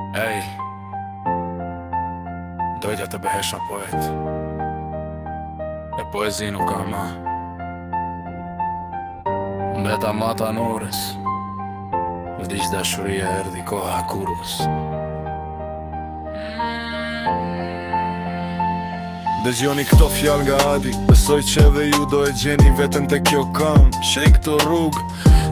Ej, dojtja të behesha poet. E poezi nuk ka ma. Mbeta mata nores, vdiq dashuria erdi koha kurës. Dëgjoni këto fjall nga Adi, besoj që edhe ju do e gjeni vetën të kjo kam. Shej këto rrugë,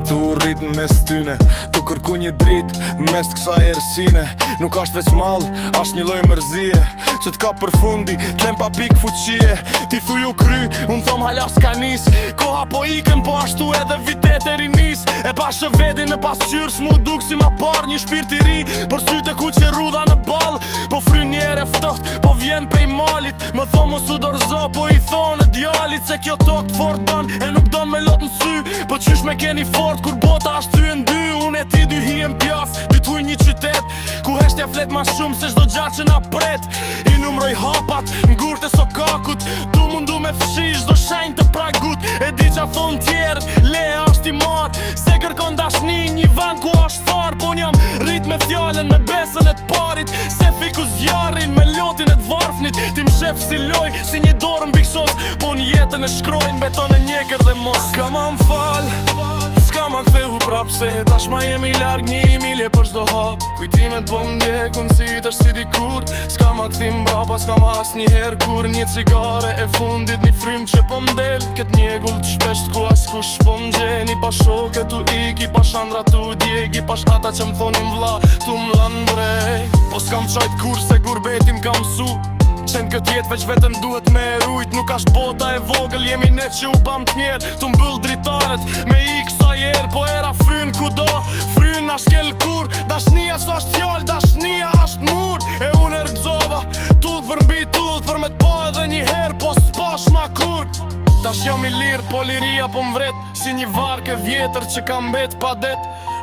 tu rrit në mes tyne, tu kërku një drit mes të kësa ersine. Nuk ashtë veç mal, ashtë një loj mërzije që t'ka për fundi, t'lem pa pik fuqie. Ti thuj u kry, unë thom hala s'ka nis. Koha po ikën, po ashtu edhe vitet e rinis. E pa shëvedi në pasqyr, s'mu duk si ma par një shpirt i ri. Për syte ku që rudha në bal, po fry njere ftoht, po vjen pej malit. Më thonë mu su dorzo, po i thonë djalit se kjo tok t'fort don, e nuk don me lot në sy. Po qysh me keni fort, kur bota ashtë ty e ndy. Unë e ti dy hiem pjaf, dy t'huj një qytet ku heshtja flet ma shumë se shdo gjatë që na pret. I numroj hapat, ngurt e sokakut, tu mundu me fshish do shenjë të pragut. E di qa thonë tjerët, le ashtë i marë, se kërkon dashni një vend ku ashtë tharë. Po njam rrit me fjallën, me besën e t'parit, se fiku zjarin me lotin e t'varfnit. Ti më shef si loj, si një dorë mbi kësos, po në jetën e shkrojnë beton e njekër dhe mos. Ska ma më falë, s'ka ma kthehu prap, se tash ma jemi larg një milje për shdo hap. Kujtimet po m'ndjek, unë si t'është si dikur, s'ka ma këthim brapa, s'ka ma as një her kur. Një cigare e fundit, një frym që po m'del, këtë njegull t'shpesht ku as kush po m'gjeni. Pa shoke tu iki, pa shandra tu djegi, pa shata që m'thonim vlla, tu m'lan brej. Po s'kam qajt kur se gurbetim kam su, qenë këtë jetë veç vetën duhet me rujt. Nuk ashtë bota e vogël, jemi ne që u bam t'mjerë. Tu mbyll dritarët me i kësa jerë, po era fryn kudo, fryn ashtë kell kur. Dashnia s'ashtë fjall, dashnia ashtë mur. E unë e rëgzova, tullë për mbi tullë, për me t'pa edhe një herë, po s'pash ma kur. Tash jam i lirë, po liria po m'vret, si një varke vjetër që kam bet pa det.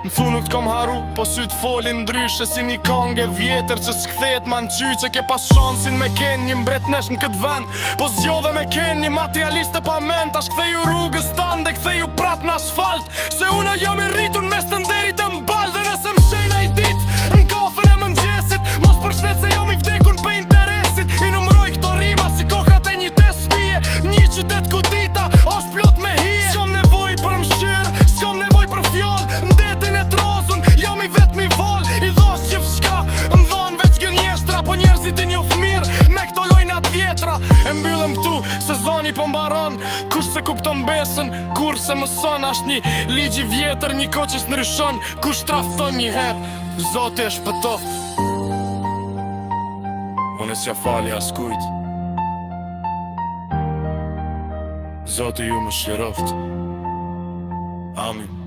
Në thu nuk t'kom haru, po sy t'folin ndryshe, si një kange vjetër që s'kthejet ma n'qy. Që ke pas shansin me ken një mbretnesh në këtë vend, po zgjodhe me ken një materialiste pa men. Tash ktheju rrugës tanë dhe ktheju prap në asfalt, se una jam i rritur mes të nderit e m'bal. Dhe nëse m'shejna i dit, në kafën e mëngjesit, mos përshnet se jam i vdekur për interesit. I numroj këto rima si kokat e një tesfije, një qytet ku dita është plot me hije. S'kom nevoj për mshirë, s'kom nevoj për fjall, ndetin e trozun, jam i vet mi vol. I dhos që fshka, m'dhon veç gënjeshtra, po njerëzit i njof mirë me këto lojnat vjetra. E mbyllëm këtu, sezoni po mbaron, kush se kupton besën, kur se mëson. Ashtë një ligji vjetër, një ko që s'nryshon, kush trafton një herë, Zoti e shpëtoft. Unë s'ja fali as kujt, Zoti ju më shiroft. Amin.